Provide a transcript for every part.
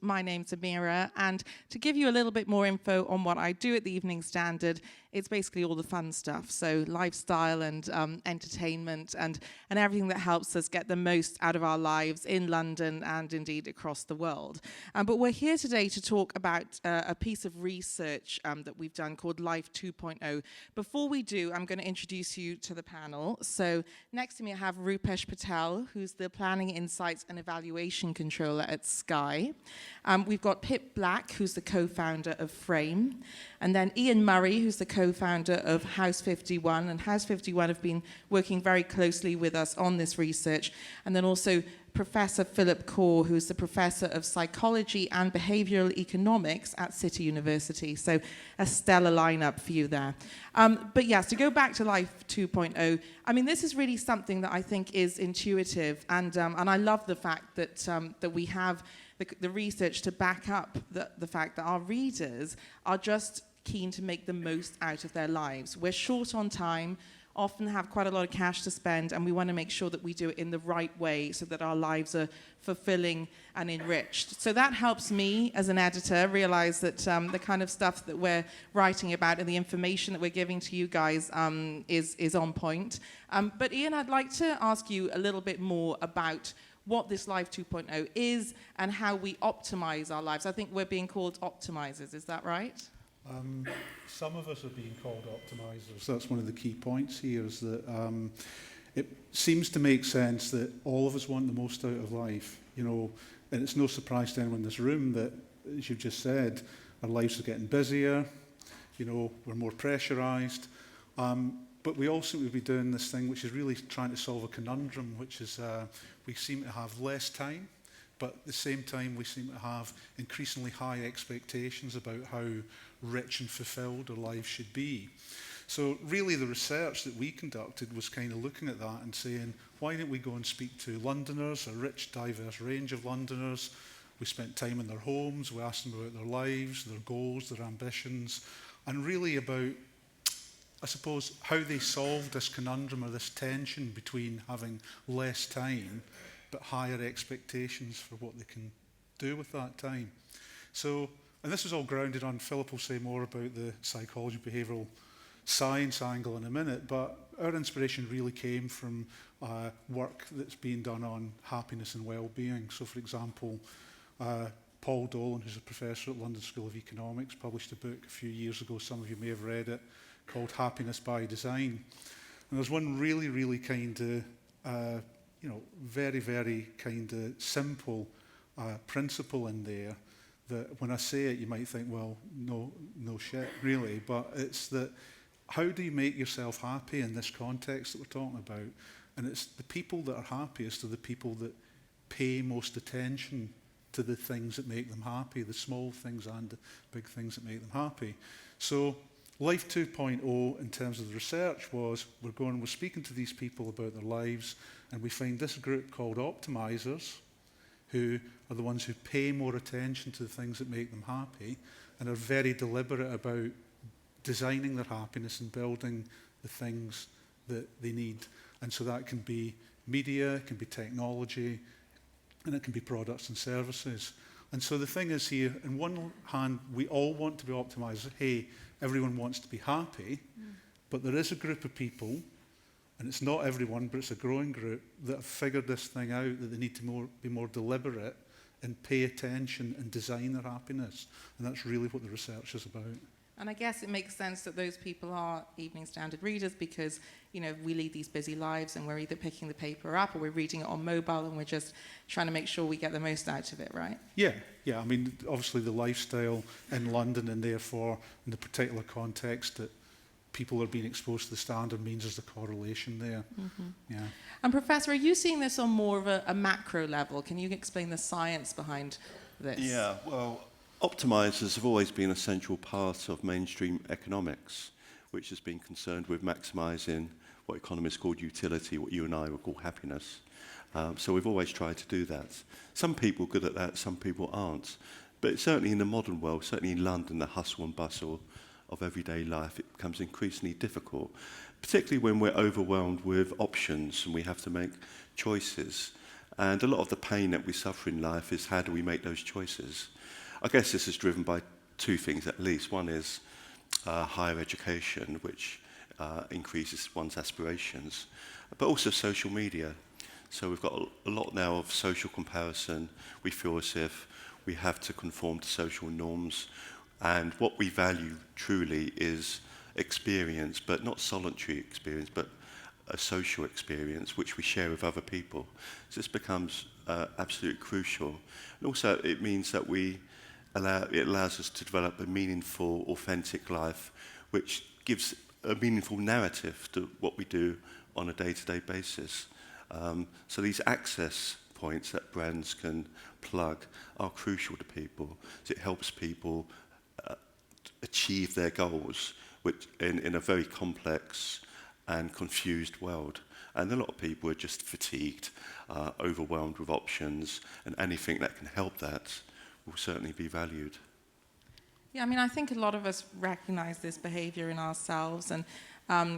My name's Amira, and to give you a little bit more info on what I do at the Evening Standard, it's basically all the fun stuff, so lifestyle and entertainment and everything that helps us get the most out of our lives in London and indeed across the world. But we're here today to talk about a piece of research that we've done called Life 2.0. Before we do, I'm going to introduce you to the panel. So next to me I have Rupesh Patel, who's the Planning Insights and Evaluation Controller at Sky. We've got Pip Black, who's the co-founder of Frame. And then Ian Murray, who's the co-founder of House 51. And House 51 have been working very closely with us on this research. And then also Professor Philip Kaur, who's the Professor of Psychology and Behavioral Economics at City University. So a stellar lineup for you there. But yes, to go back to Life 2.0, I mean, this is really something that I think is intuitive. And I love the fact that, that we have the research to back up the fact that our readers are just keen to make the most out of their lives. We're short on time, often have quite a lot of cash to spend, and we want to make sure that we do it in the right way so that our lives are fulfilling and enriched. So that helps me as an editor realize that the kind of stuff that we're writing about and the information that we're giving to you guys is on point. But Ian, I'd like to ask you a little bit more about what this Life 2.0 is and how we optimize our lives. I think we're being called Optimisers, is that right? Some of us are being called Optimisers. That's one of the key points here, is that it seems to make sense that all of us want the most out of life, you know, and it's no surprise to anyone in this room that, as you've just said, our lives are getting busier, you know, we're more pressurised, but we all seem to be doing this thing which is really trying to solve a conundrum, which is we seem to have less time, but at the same time we seem to have increasingly high expectations about how rich and fulfilled our lives should be. So really the research that we conducted was kind of looking at that and saying, why don't we go and speak to Londoners, a rich, diverse range of Londoners. We spent time in their homes, we asked them about their lives, their goals, their ambitions, and really about, I suppose, how they solved this conundrum or this tension between having less time but higher expectations for what they can do with that time. So, and this is all grounded on, Philip will say more about the psychology, behavioural science angle in a minute, but our inspiration really came from work that's being done on happiness and well-being. So, for example, Paul Dolan, who's a professor at London School of Economics, published a book a few years ago, some of you may have read it, called Happiness by Design. And there's one really, really kind of, you know, very, very kind of simple principle in there that when I say it, you might think, well, no shit, really. But it's that, how do you make yourself happy in this context that we're talking about? And it's the people that are happiest are the people that pay most attention to the things that make them happy, the small things and the big things that make them happy. So Life 2.0 in terms of the research was, we're speaking to these people about their lives, and we find this group called Optimisers, who are the ones who pay more attention to the things that make them happy and are very deliberate about designing their happiness and building the things that they need. And so that can be media, it can be technology, and it can be products and services. And so the thing is here, on one hand, we all want to be optimized. Hey, everyone wants to be happy, but there is a group of people, and it's not everyone, but it's a growing group, that have figured this thing out, that they need to be more deliberate and pay attention and design their happiness. And that's really what the research is about. And I guess it makes sense that those people are Evening Standard readers because, you know, we lead these busy lives and we're either picking the paper up or we're reading it on mobile and we're just trying to make sure we get the most out of it, right? Yeah. I mean, obviously the lifestyle in London and therefore in the particular context that people are being exposed to the Standard means there's a correlation there. Mm-hmm. Yeah. And Professor, are you seeing this on more of a macro level? Can you explain the science behind this? Yeah, well, Optimisers have always been a central part of mainstream economics, which has been concerned with maximising what economists call utility, what you and I would call happiness. So we've always tried to do that. Some people are good at that, some people aren't. But certainly in the modern world, certainly in London, the hustle and bustle of everyday life, it becomes increasingly difficult, particularly when we're overwhelmed with options and we have to make choices. And a lot of the pain that we suffer in life is how do we make those choices? I guess this is driven by two things at least. One is higher education, which increases one's aspirations, but also social media. So we've got a lot now of social comparison. We feel as if we have to conform to social norms. And what we value truly is experience, but not solitary experience, but a social experience which we share with other people. So this becomes absolutely crucial. And also it means that it allows us to develop a meaningful, authentic life, which gives a meaningful narrative to what we do on a day-to-day basis. So these access points that brands can plug are crucial to people. So it helps people achieve their goals which in a very complex and confused world. And a lot of people are just fatigued, overwhelmed with options, and anything that can help that will certainly be valued. Yeah, I mean, I think a lot of us recognize this behavior in ourselves, and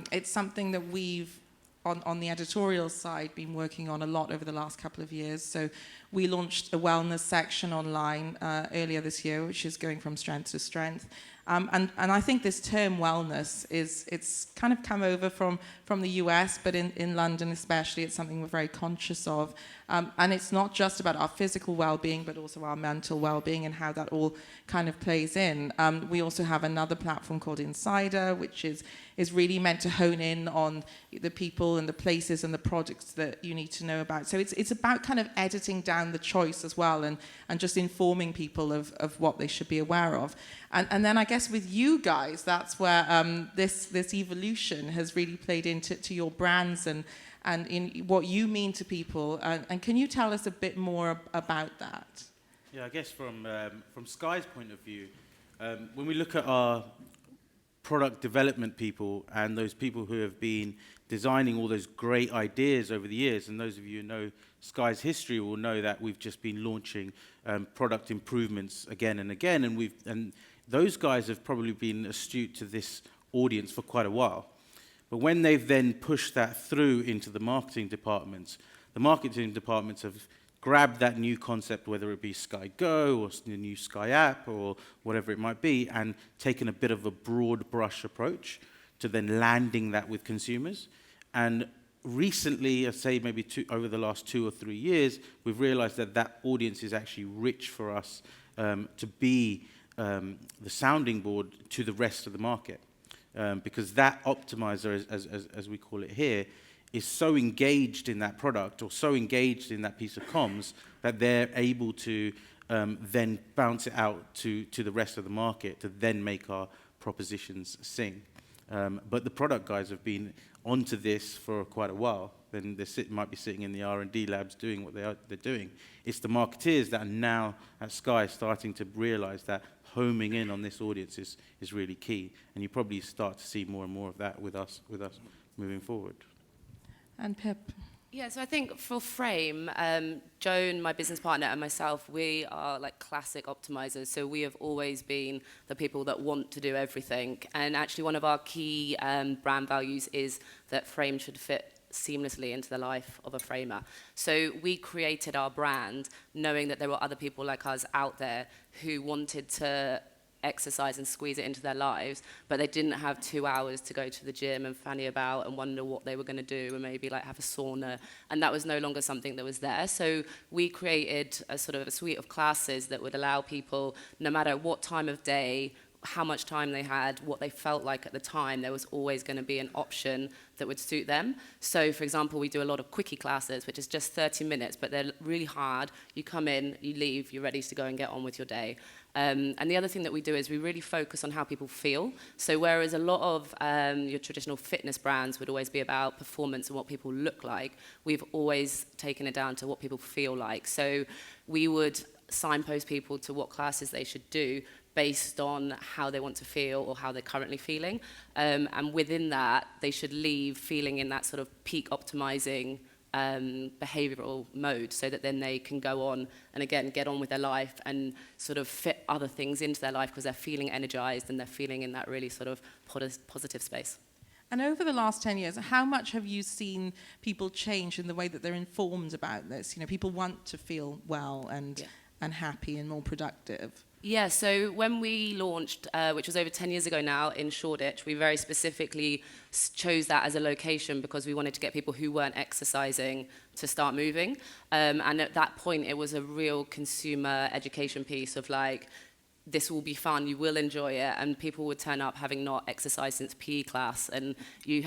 it's something that we've, on the editorial side, been working on a lot over the last couple of years. So we launched a wellness section online earlier this year, which is going from strength to strength. And I think this term wellness it's kind of come over from the US, but in London especially, it's something we're very conscious of. And it's not just about our physical well-being, but also our mental well-being and how that all kind of plays in. We also have another platform called Insider, which is really meant to hone in on the people and the places and the projects that you need to know about. So it's about kind of editing down the choice as well, and just informing people of what they should be aware of. And then I guess with you guys, that's where this evolution has really played into your brands and in what you mean to people. And can you tell us a bit more about that? Yeah, I guess from Sky's point of view, when we look at our product development people and those people who have been designing all those great ideas over the years, and those of you who know Sky's history will know that we've just been launching product improvements again and again, and those guys have probably been astute to this audience for quite a while. But when they've then pushed that through into the marketing departments have grabbed that new concept, whether it be Sky Go or the new Sky app or whatever it might be, and taken a bit of a broad brush approach to then landing that with consumers. And recently, I'd say maybe over the last 2 or 3 years, we've realized that audience is actually rich for us to be the sounding board to the rest of the market. Because that optimizer, as we call it here, is so engaged in that product or so engaged in that piece of comms that they're able to then bounce it out to the rest of the market to then make our propositions sing. But the product guys have been onto this for quite a while. Then they might be sitting in the R&D labs doing what they're doing. It's the marketeers that are now at Sky starting to realize that homing in on this audience is really key. And you probably start to see more and more of that with us moving forward. And Pip? Yeah, so I think for Frame, Joan, my business partner, and myself, we are like classic optimizers. So we have always been the people that want to do everything. And actually one of our key brand values is that Frame should fit seamlessly into the life of a framer. So we created our brand knowing that there were other people like us out there who wanted to exercise and squeeze it into their lives, but they didn't have 2 hours to go to the gym and fanny about and wonder what they were going to do and maybe like have a sauna, and that was no longer something that was there. So we created a sort of a suite of classes that would allow people, no matter what time of day, how much time they had, what they felt like at the time, there was always going to be an option that would suit them. So, for example, we do a lot of quickie classes, which is just 30 minutes, but they're really hard. You come in, you leave, you're ready to go and get on with your day. And the other thing that we do is we really focus on how people feel. So whereas a lot of your traditional fitness brands would always be about performance and what people look like, we've always taken it down to what people feel like. So we would signpost people to what classes they should do based on how they want to feel or how they're currently feeling. And within that, they should leave feeling in that sort of peak optimizing behavioral mode, so that then they can go on and again get on with their life and sort of fit other things into their life because they're feeling energized and they're feeling in that really sort of positive space. And over the last 10 years, how much have you seen people change in the way that they're informed about this? You know, people want to feel well and happy and more productive. Yeah, so when we launched, which was over 10 years ago now, in Shoreditch, we very specifically chose that as a location because we wanted to get people who weren't exercising to start moving. And at that point, it was a real consumer education piece of like, this will be fun, you will enjoy it, and people would turn up having not exercised since PE class, and we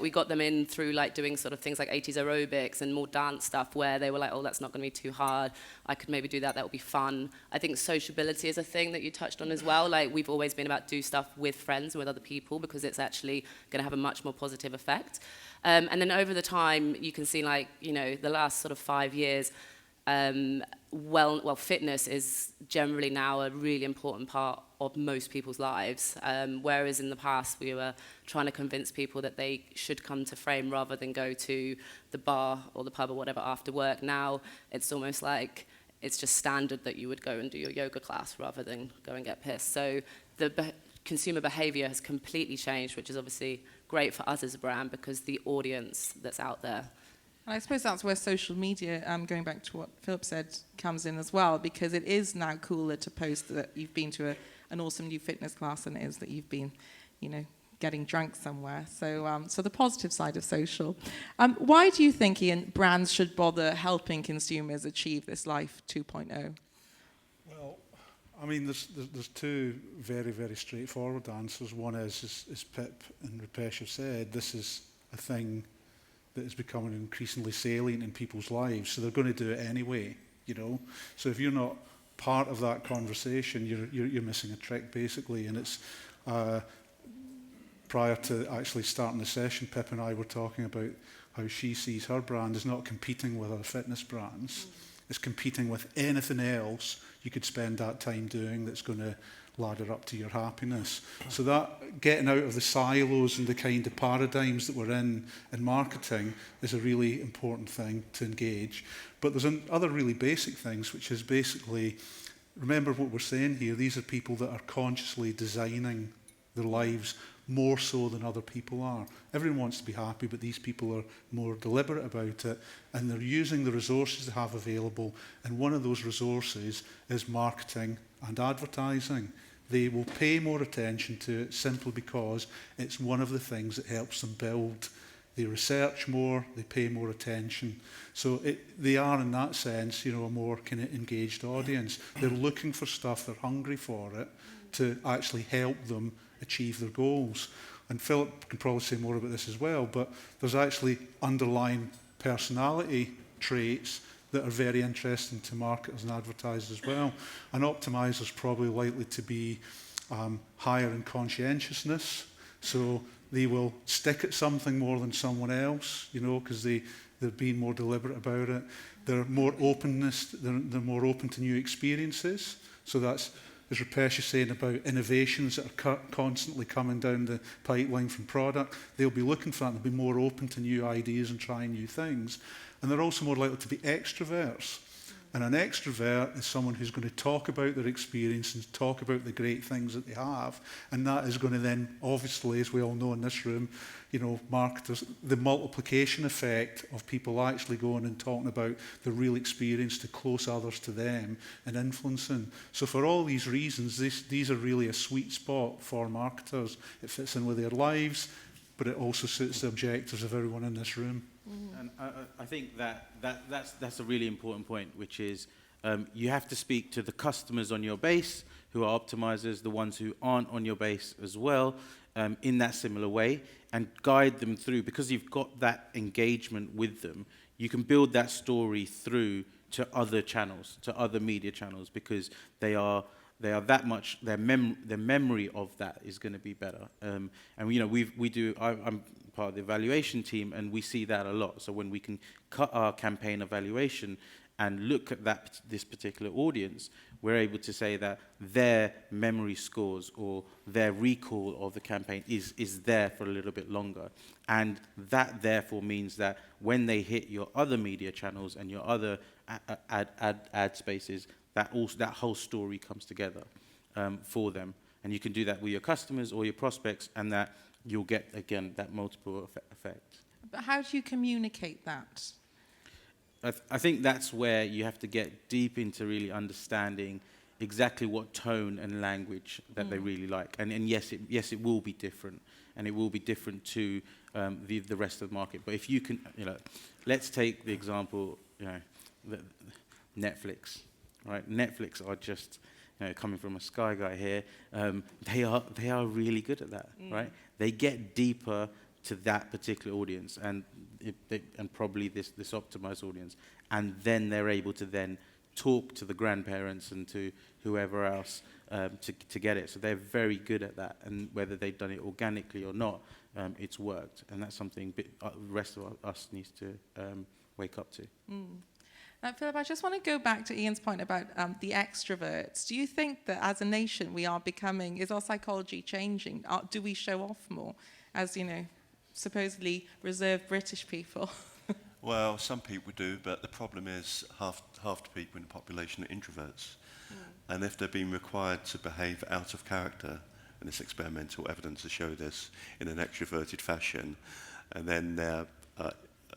got them in through like doing sort of things like 80s aerobics and more dance stuff where they were like, oh, that's not going to be too hard, I could maybe do that would be fun. I think sociability is a thing that you touched on as well. Like, we've always been about do stuff with friends and with other people because it's actually going to have a much more positive effect. And then over the time, you can see like, you know, the last sort of 5 years, fitness is generally now a really important part of most people's lives, whereas in the past we were trying to convince people that they should come to Frame rather than go to the bar or the pub or whatever after work. Now it's almost like it's just standard that you would go and do your yoga class rather than go and get pissed. So the consumer behavior has completely changed, which is obviously great for us as a brand because the audience that's out there. And I suppose that's where social media, going back to what Philip said, comes in as well, because it is now cooler to post that you've been to an awesome new fitness class than it is that you've been, you know, getting drunk somewhere. So, so the positive side of social. Why do you think, Ian, brands should bother helping consumers achieve this Life 2.0? Well, I mean, there's two very, very straightforward answers. One is, as Pip and Rupesh have said, this is a thing that is becoming increasingly salient in people's lives, so they're going to do it anyway, you know. So if you're not part of that conversation, you're missing a trick, basically. And it's prior to actually starting the session, Pip and I were talking about how she sees her brand is not competing with other fitness brands. It's competing with anything else you could spend that time doing that's going to ladder up to your happiness. So that getting out of the silos and the kind of paradigms that we're in marketing is a really important thing to engage. But there's other really basic things, which is basically, remember what we're saying here, these are people that are consciously designing their lives more so than other people are. Everyone wants to be happy, but these people are more deliberate about it, and they're using the resources they have available, and one of those resources is marketing and advertising. They will pay more attention to it simply because it's one of the things that helps them build. They research more, they pay more attention. So they are, in that sense, you know, a more kind of engaged audience. They're looking for stuff, they're hungry for it, to actually help them achieve their goals. And Philip can probably say more about this as well, but there's actually underlying personality traits that are very interesting to marketers and advertisers as well. And Optimisers probably likely to be higher in conscientiousness, so they will stick at something more than someone else, you know, because they're being more deliberate about it. They're more openness, they're more open to new experiences. So that's, as Rupesh is saying, about innovations that are constantly coming down the pipeline from product. They'll be looking for that, they'll be more open to new ideas and trying new things. And they're also more likely to be extroverts. And an extrovert is someone who's going to talk about their experience and talk about the great things that they have. And that is going to then, obviously, as we all know in this room, you know, marketers, the multiplication effect of people actually going and talking about the real experience to close others to them and influencing. So for all these reasons, these are really a sweet spot for marketers. It fits in with their lives, but it also suits the objectives of everyone in this room. And I think that's a really important point, which is you have to speak to the customers on your base who are optimizers, the ones who aren't on your base as well, in that similar way, and guide them through. Because you've got that engagement with them, you can build that story through to other channels, to other media channels, because they are that much, their memory of that is going to be better. And you know, I'm part of the evaluation team, and we see that a lot. So when we can cut our campaign evaluation and look at this particular audience, we're able to say that their memory scores or their recall of the campaign is there for a little bit longer. And that therefore means that when they hit your other media channels and your other ad spaces, that whole story comes together for them. And you can do that with your customers or your prospects, and that you'll get, again, that multiple effect. But how do you communicate that? I think that's where you have to get deep into really understanding exactly what tone and language that they really like. And yes, it will be different, and it will be different to the rest of the market. But if you can, let's take the example, Netflix, right? Netflix are just, coming from a Sky guy here, they are really good at that, right? They get deeper to that particular audience, and probably this optimized audience, and then they're able to then talk to the grandparents and to whoever else to get it. So they're very good at that, and whether they've done it organically or not, it's worked, and that's something the rest of us needs to wake up to. Now, Philip, I just want to go back to Ian's point about the extroverts. Do you think that as a nation we are becoming, is our psychology changing? Do we show off more as, supposedly reserved British people? Well, some people do, but the problem is half the people in the population are introverts. And if they're being required to behave out of character, and there's experimental evidence to show this, in an extroverted fashion, and then their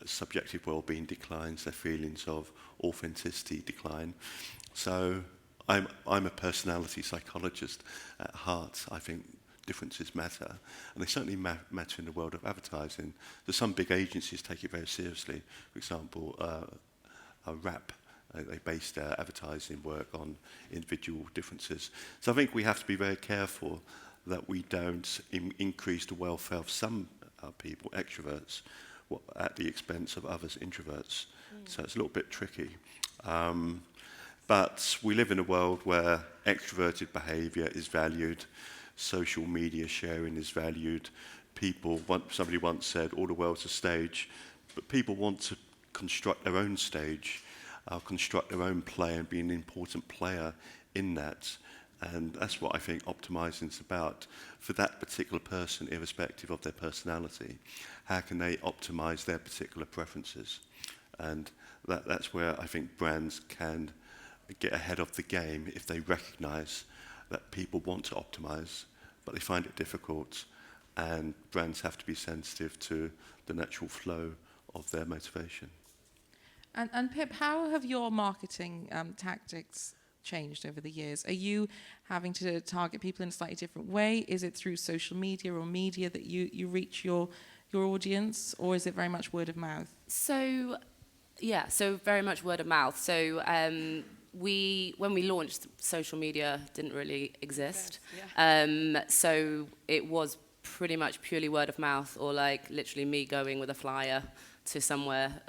subjective well-being declines, their feelings of authenticity decline. So I'm a personality psychologist at heart. I think differences matter, and they certainly matter in the world of advertising. There's some big agencies take it very seriously. For example, Rap, they base their advertising work on individual differences. So I think we have to be very careful that we don't increase the welfare of some people, extroverts, at the expense of others, introverts. So it's a little bit tricky. But we live in a world where extroverted behavior is valued. Social media sharing is valued. Somebody once said, all the world's a stage, but people want to construct their own stage, construct their own play and be an important player in that. And that's what I think optimizing is about. For that particular person, irrespective of their personality, how can they optimize their particular preferences? And that's where I think brands can get ahead of the game if they recognize that people want to optimize, but they find it difficult, and brands have to be sensitive to the natural flow of their motivation. And Pip, how have your marketing tactics changed over the years? Are you having to target people in a slightly different way? Is it through social media or media that you reach your audience, or is it very much word of mouth? So very much word of mouth. So when we launched, social media didn't really exist. So it was pretty much purely word of mouth, or like literally me going with a flyer to somewhere,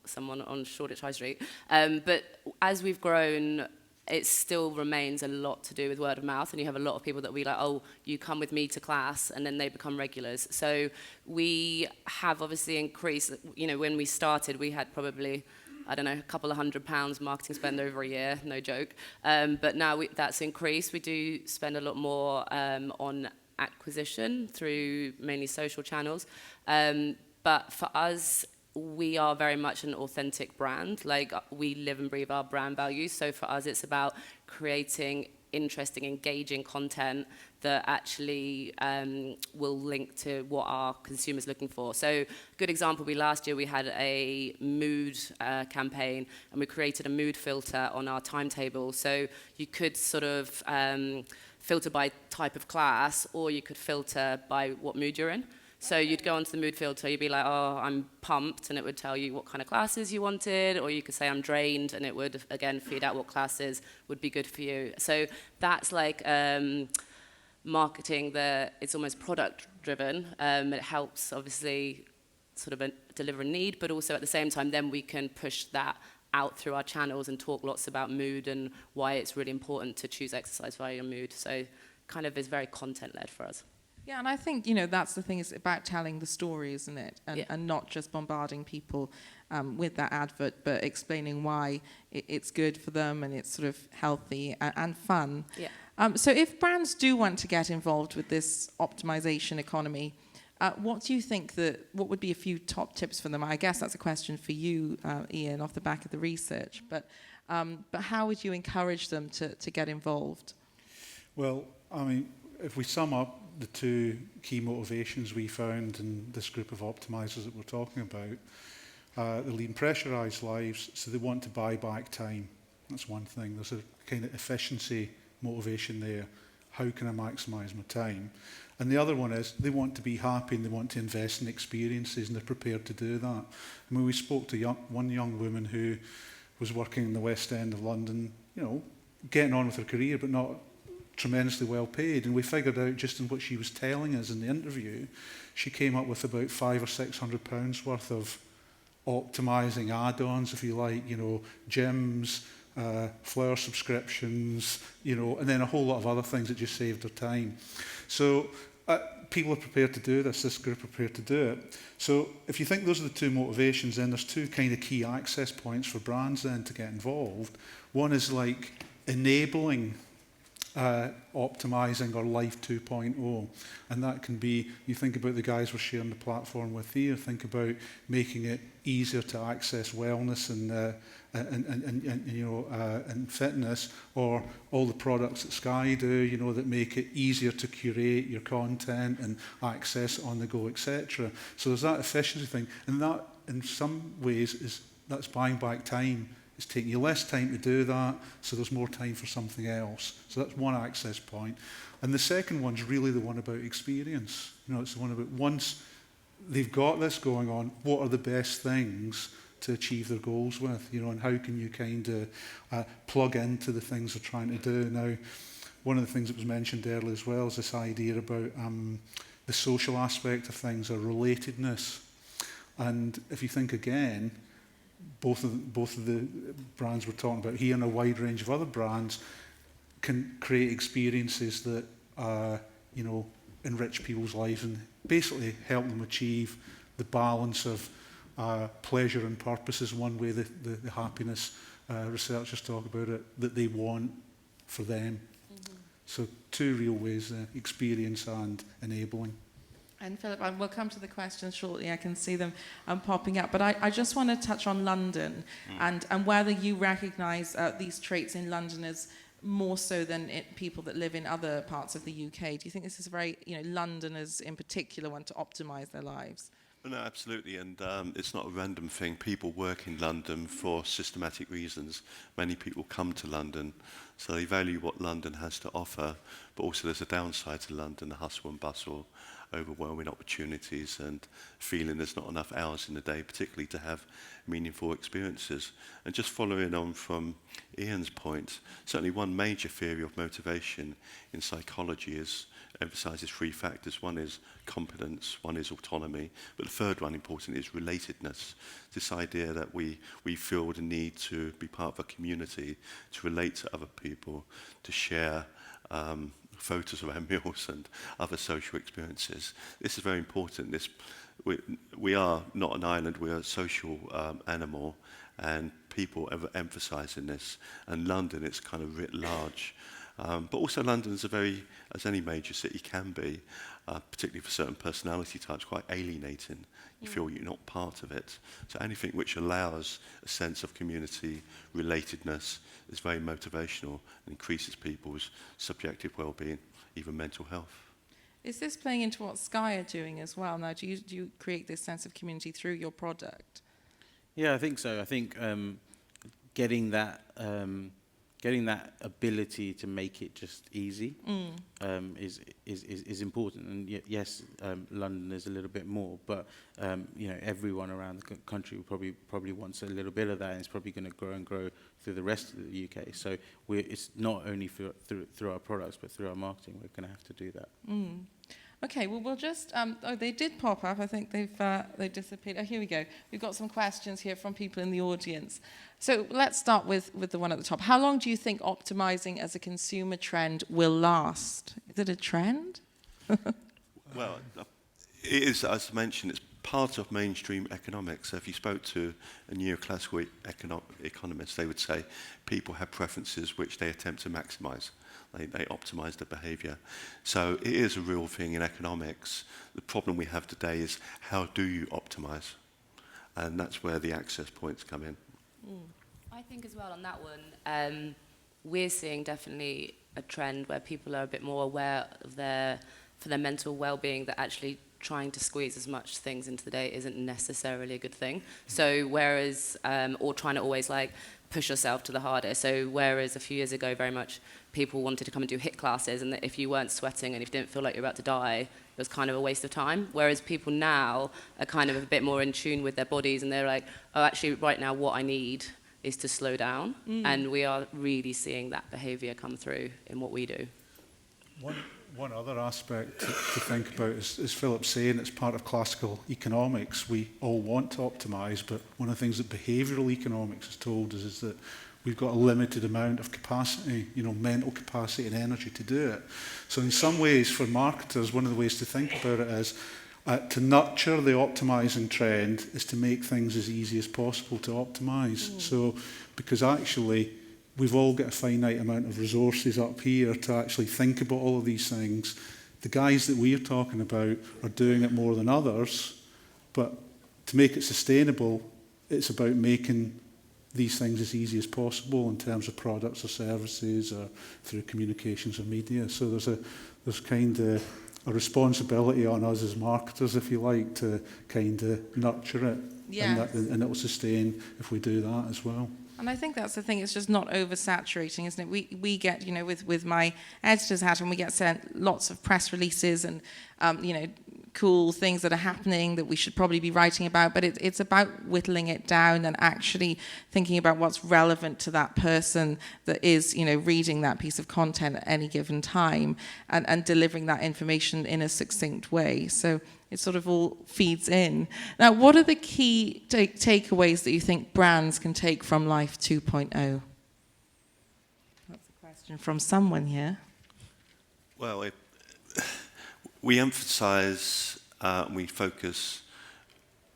someone on Shoreditch High Street. But as we've grown, it still remains a lot to do with word of mouth, and you have a lot of people that we like, oh, you come with me to class, and then they become regulars. So we have obviously increased, when we started, we had probably, I don't know, a couple of £100 marketing spend over a year, no joke. But now that's increased. We do spend a lot more on acquisition through mainly social channels. But for us, we are very much an authentic brand. Like, we live and breathe our brand values. So for us, it's about creating interesting, engaging content that actually will link to what our consumers are looking for. So a good example, last year we had a mood campaign, and we created a mood filter on our timetable. So you could sort of filter by type of class, or you could filter by what mood you're in. So you'd go onto the mood filter, you'd be like, oh, I'm pumped, and it would tell you what kind of classes you wanted, or you could say I'm drained, and it would, again, feed out what classes would be good for you. So that's like marketing that it's almost product-driven. It helps, obviously, sort of deliver a need, but also at the same time, then we can push that out through our channels and talk lots about mood and why it's really important to choose exercise via your mood. So kind of is very content-led for us. Yeah, and I think, that's the thing, it's about telling the story, isn't it? And not just bombarding people with that advert, but explaining why it's good for them and it's sort of healthy and fun. Yeah. So if brands do want to get involved with this optimization economy, what do you think what would be a few top tips for them? I guess that's a question for you, Ian, off the back of the research. But how would you encourage them to get involved? Well, I mean, if we sum up, the two key motivations we found in this group of optimisers that we're talking about. They're leading pressurised lives, so they want to buy back time. That's one thing. There's a kind of efficiency motivation there. How can I maximise my time? And the other one is they want to be happy and they want to invest in experiences, and they're prepared to do that. I mean, we spoke to one young woman who was working in the West End of London, you know, getting on with her career, but not tremendously well paid. And we figured out just in what she was telling us in the interview, she came up with about £500 or £600 worth of optimising add-ons, if you like, you know, gyms, flower subscriptions, you know, and then a whole lot of other things that just saved her time. So people are prepared to do this group are prepared to do it. So if you think those are the two motivations, then there's two kind of key access points for brands then to get involved. One is like enabling optimizing or life 2.0, and that can be, you think about the guys we're sharing the platform with here, think about making it easier to access wellness and you know and fitness, or all the products that Sky do, you know, that make it easier to curate your content and access on the go, etc. So there's that efficiency thing, and that in some ways that's buying back time. It's taking you less time to do that, so there's more time for something else. So that's one access point. And the second one's really the one about experience. You know, it's the one about once they've got this going on, what are the best things to achieve their goals with? You know, and how can you kind of plug into the things they're trying to do? Now, one of the things that was mentioned earlier as well is this idea about the social aspect of things, or relatedness. And if you think again, both of the brands we're talking about here and a wide range of other brands can create experiences that you know, enrich people's lives and basically help them achieve the balance of pleasure and purpose is one way the happiness researchers talk about it, that they want for them. Mm-hmm. So two real ways, experience and enabling. And Philip, we'll come to the questions shortly. I can see them popping up. But I just want to touch on London and whether you recognise these traits in London as more so than people that live in other parts of the UK. Do you think this is a very, you know, Londoners in particular want to optimise their lives? No, absolutely, and it's not a random thing. People work in London for systematic reasons. Many people come to London, so they value what London has to offer, but also there's a downside to London, the hustle and bustle, overwhelming opportunities, and feeling there's not enough hours in the day, particularly to have meaningful experiences. And just following on from Ian's point, certainly one major theory of motivation in psychology emphasises three factors. One is competence, one is autonomy, but the third one, important, is relatedness. This idea that we feel the need to be part of a community, to relate to other people, to share photos of our meals and other social experiences. This is very important. We are not an island, we are a social animal, and people emphasising this. And London, it's kind of writ large. But also London is as any major city can be, particularly for certain personality types, quite alienating. You feel you're not part of it. So anything which allows a sense of community, relatedness, is very motivational and increases people's subjective well-being, even mental health. Is this playing into what Sky are doing as well? Now, do you create this sense of community through your product? Yeah, I think so. I think getting that ability to make it just easy is important. And yes, London is a little bit more, but you know, everyone around the country probably wants a little bit of that, and it's probably going to grow and grow through the rest of the UK. So it's not only through our products, but through our marketing. We're going to have to do that. Okay, well, we'll just... they did pop up. I think they've disappeared. Oh, here we go. We've got some questions here from people in the audience. So let's start with the one at the top. How long do you think optimizing as a consumer trend will last? Is it a trend? Well, it is, as mentioned, it's part of mainstream economics. So if you spoke to a neoclassical economist, they would say people have preferences which they attempt to maximize. They optimize their behavior. So it is a real thing in economics. The problem we have today is how do you optimize? And that's where the access points come in. I think as well on that one, we're seeing definitely a trend where people are a bit more aware of their for their mental well-being, that actually trying to squeeze as much things into the day isn't necessarily a good thing. So whereas, or trying to always like push yourself to the hardest. So whereas a few years ago, very much people wanted to come and do HIIT classes, and that if you weren't sweating and if you didn't feel like you're about to die, it was kind of a waste of time. Whereas people now are kind of a bit more in tune with their bodies, and they're like, oh, actually right now what I need is to slow down. And we are really seeing that behavior come through in what we do. One other aspect to think about is, as Philip's saying, it's part of classical economics. We all want to optimise, but one of the things that behavioural economics has told us is that we've got a limited amount of capacity, mental capacity and energy to do it. So in some ways, for marketers, one of the ways to think about it is to nurture the optimising trend is to make things as easy as possible to optimise. So, because actually, we've all got a finite amount of resources up here to actually think about all of these things. The guys that we're talking about are doing it more than others, but to make it sustainable, it's about making these things as easy as possible in terms of products or services or through communications or media. So there's kind of a responsibility on us as marketers, if you like, to kind of nurture it. Yes. And it will sustain if we do that as well. And I think that's the thing, it's just not oversaturating, isn't it? We get, with my editor's hat, and we get sent lots of press releases and, cool things that are happening that we should probably be writing about, but it's about whittling it down and actually thinking about what's relevant to that person that is, reading that piece of content at any given time, and delivering that information in a succinct way. So it sort of all feeds in. Now, what are the key takeaways that you think brands can take from Life 2.0? That's a question from someone here. Well, we emphasise, we focus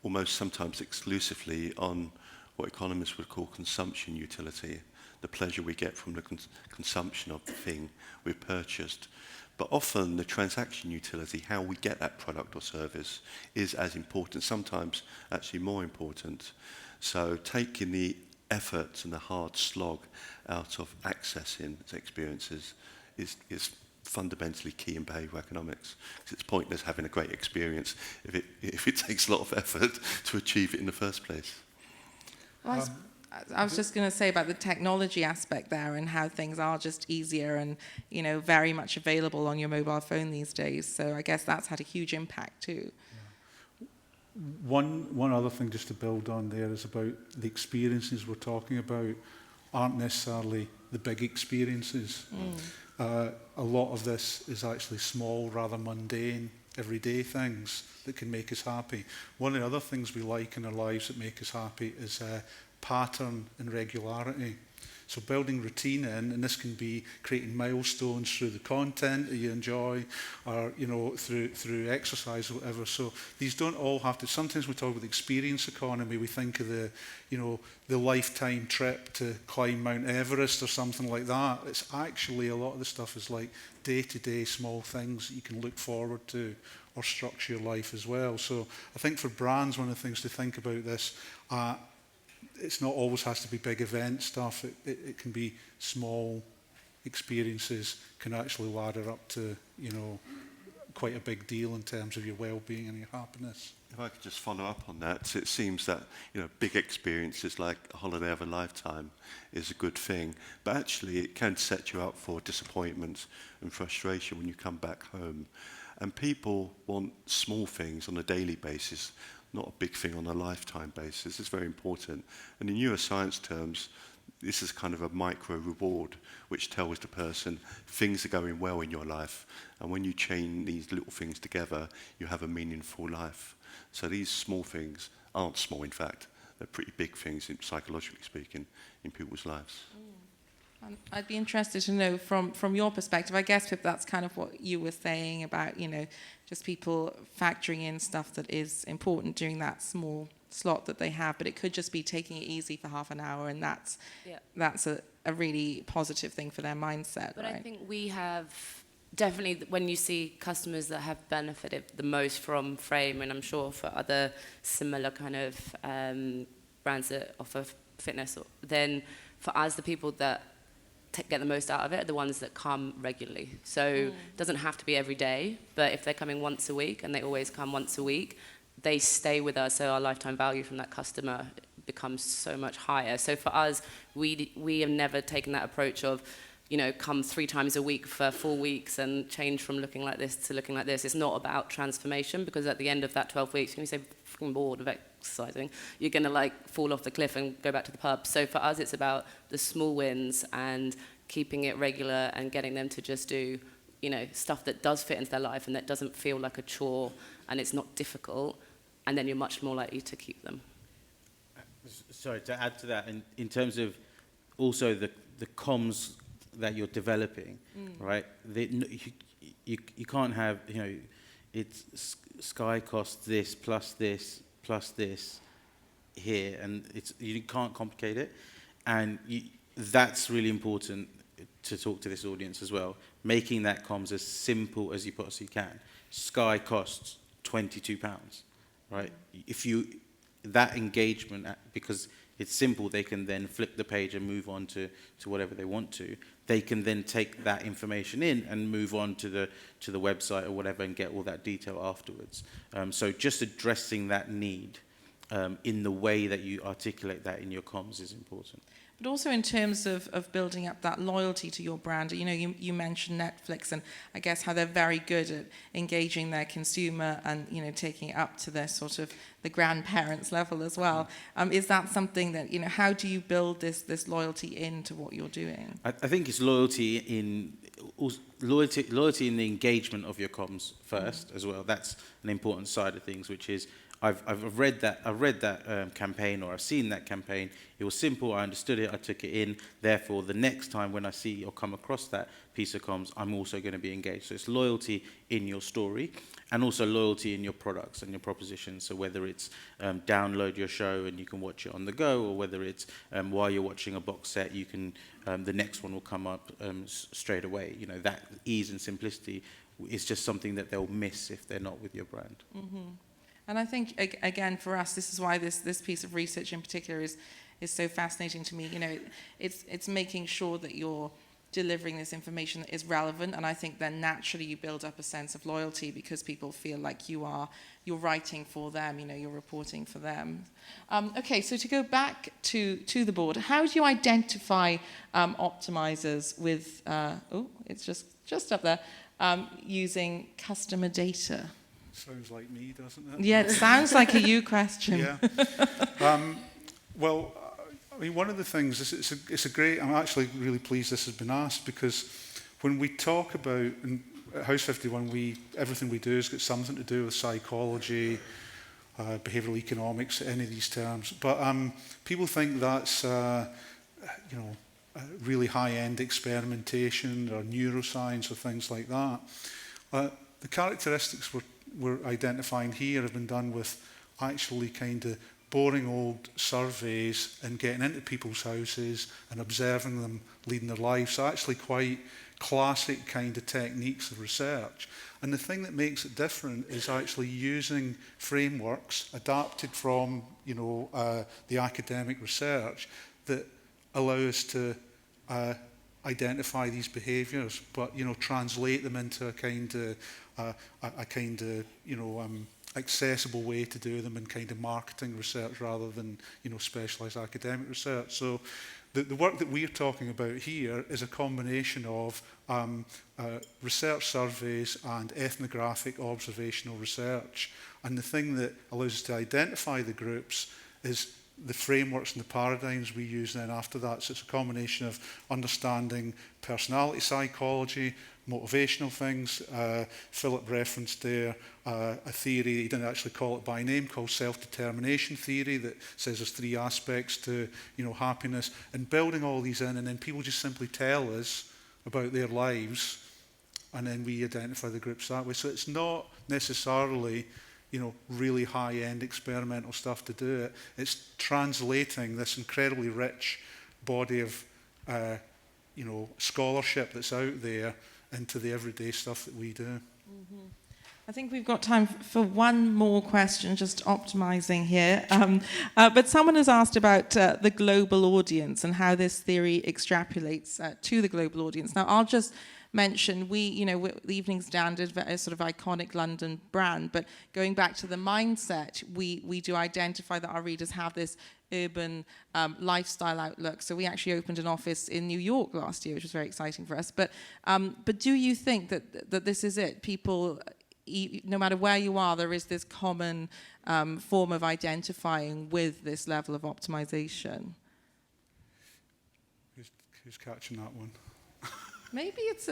almost sometimes exclusively on what economists would call consumption utility, the pleasure we get from the consumption of the thing we've purchased. But often the transaction utility, how we get that product or service, is as important, sometimes actually more important. So taking the effort and the hard slog out of accessing experiences is fundamentally key in behavioural economics. Because it's pointless having a great experience if it takes a lot of effort to achieve it in the first place. Well, I was just going to say about the technology aspect there and how things are just easier and, very much available on your mobile phone these days. So I guess that's had a huge impact too. Yeah. One other thing just to build on there is about the experiences we're talking about aren't necessarily the big experiences. A lot of this is actually small, rather mundane, everyday things that can make us happy. One of the other things we like in our lives that make us happy is pattern and regularity. So building routine in, and this can be creating milestones through the content that you enjoy, or through exercise or whatever. So these don't all have to. Sometimes we talk about the experience economy. We think of the lifetime trip to climb Mount Everest or something like that. It's actually a lot of the stuff is like day-to-day small things that you can look forward to or structure your life as well. So I think for brands, one of the things to think about this. It's not always has to be big event stuff. It can be small experiences can actually ladder up to, quite a big deal in terms of your well-being and your happiness. If I could just follow up on that, it seems that big experiences like a holiday of a lifetime is a good thing, but actually it can set you up for disappointment and frustration when you come back home. And people want small things on a daily basis, not a big thing on a lifetime basis. It's very important. And in neuroscience terms, this is kind of a micro reward which tells the person things are going well in your life. And when you chain these little things together, you have a meaningful life. So these small things aren't small, in fact. They're pretty big things, psychologically speaking, in people's lives. I'd be interested to know from your perspective, I guess, Pip, that's kind of what you were saying about, just people factoring in stuff that is important during that small slot that they have, but it could just be taking it easy for half an hour, and that's a really positive thing for their mindset. But right? I think we have definitely, when you see customers that have benefited the most from Frame, and I'm sure for other similar kind of brands that offer fitness, then for us, the people that get the most out of it are the ones that come regularly. So it doesn't have to be every day, but if they're coming once a week, and they always come once a week, they stay with us, so our lifetime value from that customer becomes so much higher. So for us, we have never taken that approach of, you know, come 3 times a week for 4 weeks and change from looking like this to looking like this. It's not about transformation, because at the end of that 12 weeks, when you say freaking bored of exercising, you're going to like fall off the cliff and go back to the pub. So for us, it's about the small wins and keeping it regular and getting them to just do, you know, stuff that does fit into their life and that doesn't feel like a chore and it's not difficult, and then you're much more likely to keep them. Sorry, to add to that, in terms of also the comms that you're developing, right? You can't have, you know, it's Sky costs this plus this plus this here, and you can't complicate it, and that's really important to talk to this audience as well. Making that comms as simple as you possibly can. Sky costs £22, right? If that engagement, because it's simple, they can then flip the page and move on to whatever they want to. They can then take that information in and move on to the website or whatever and get all that detail afterwards. So just addressing that need in the way that you articulate that in your comms is important. But also in terms of building up that loyalty to your brand, you know, you mentioned Netflix, and I guess how they're very good at engaging their consumer and, you know, taking it up to their sort of the grandparents level as well. Is that something that, you know, how do you build this loyalty into what you're doing? I think it's loyalty in the engagement of your comms first as well. That's an important side of things, which is I've read that campaign, or I've seen that campaign. It was simple. I understood it. I took it in. Therefore, the next time when I see or come across that piece of comms, I'm also going to be engaged. So it's loyalty in your story, and also loyalty in your products and your propositions. So whether it's download your show and you can watch it on the go, or whether it's while you're watching a box set, you can the next one will come up straight away. You know, that ease and simplicity is just something that they'll miss if they're not with your brand. Mm-hmm. And I think, again, for us, this is why this piece of research in particular is so fascinating to me. You know, it's making sure that you're delivering this information that is relevant, and I think then naturally you build up a sense of loyalty because people feel like you're writing for them, you know, you're reporting for them. Okay, so to go back to the board, how do you identify optimizers with, it's just up there, using customer data? Sounds like me, doesn't it? Yeah, it sounds like a you question. Yeah. Well, I mean, one of the things, it's a great, I'm actually really pleased this has been asked, because when we talk about, and at House 51, everything we do has got something to do with psychology, behavioural economics, any of these terms. But people think that's, you know, really high-end experimentation or neuroscience or things like that. The characteristics we're identifying here have been done with actually kind of boring old surveys and getting into people's houses and observing them leading their lives. So actually quite classic kind of techniques of research. And the thing that makes it different is actually using frameworks adapted from, you know, the academic research that allow us to identify these behaviours, but, you know, translate them into a kind of you know, accessible way to do them in kind of marketing research rather than, you know, specialised academic research. So the work that we're talking about here is a combination of research surveys and ethnographic observational research. And the thing that allows us to identify the groups is the frameworks and the paradigms we use then after that. So it's a combination of understanding personality psychology, motivational things. Philip referenced there a theory, he didn't actually call it by name, called self-determination theory, that says there's 3 aspects to, you know, happiness, and building all these in, and then people just simply tell us about their lives, and then we identify the groups that way. So it's not necessarily, you know, really high-end experimental stuff to do it. It's translating this incredibly rich body of, you know, scholarship that's out there into the everyday stuff that we do. Mm-hmm. I think we've got time for one more question, just optimizing here. But someone has asked about the global audience and how this theory extrapolates to the global audience. Now, I'll just mention, the Evening Standard, a sort of iconic London brand, but going back to the mindset, we do identify that our readers have this urban lifestyle outlook. So we actually opened an office in New York last year, which was very exciting for us. But do you think that this is it? People, no matter where you are, there is this common form of identifying with this level of optimization? Who's catching that one? Maybe it's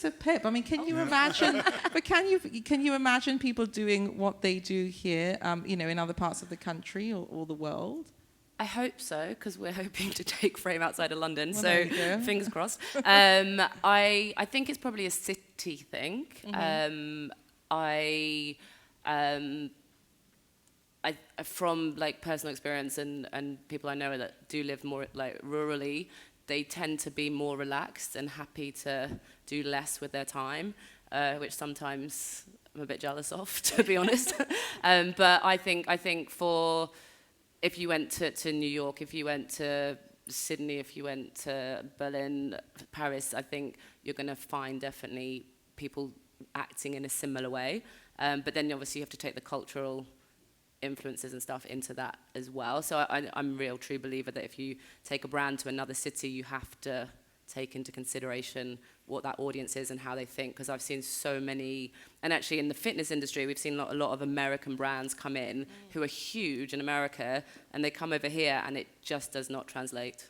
a pip. I mean, can you imagine? But can you imagine people doing what they do here, in other parts of the country or the world? I hope so, because we're hoping to take Frame outside of London, well, so fingers crossed. I think it's probably a city thing. Mm-hmm. From like personal experience and people I know that do live more like rurally, they tend to be more relaxed and happy to do less with their time, which sometimes I'm a bit jealous of, to be honest. But I think for if you went to New York, if you went to Sydney, if you went to Berlin, Paris, I think you're going to find definitely people acting in a similar way. But then obviously you have to take the cultural influences and stuff into that as well. So I'm a real true believer that if you take a brand to another city, you have to take into consideration what that audience is and how they think, because I've seen so many, and actually in the fitness industry, we've seen a lot of American brands come in who are huge in America, and they come over here and it just does not translate.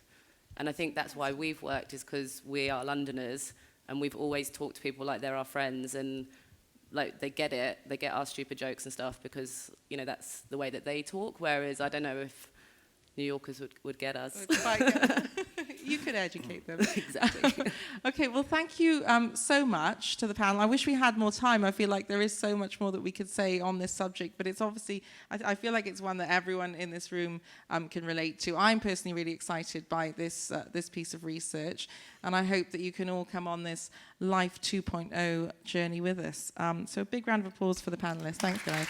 And I think that's why we've worked, is because we are Londoners and we've always talked to people like they're our friends, and like they get it, they get our stupid jokes and stuff because, that's the way that they talk, whereas I don't know if New Yorkers would get us. You could educate them. Exactly. Okay, well, thank you so much to the panel. I wish we had more time. I feel like there is so much more that we could say on this subject, but it's obviously, I feel like it's one that everyone in this room can relate to. I'm personally really excited by this piece of research, and I hope that you can all come on this Life 2.0 journey with us. So a big round of applause for the panelists. Thanks, guys.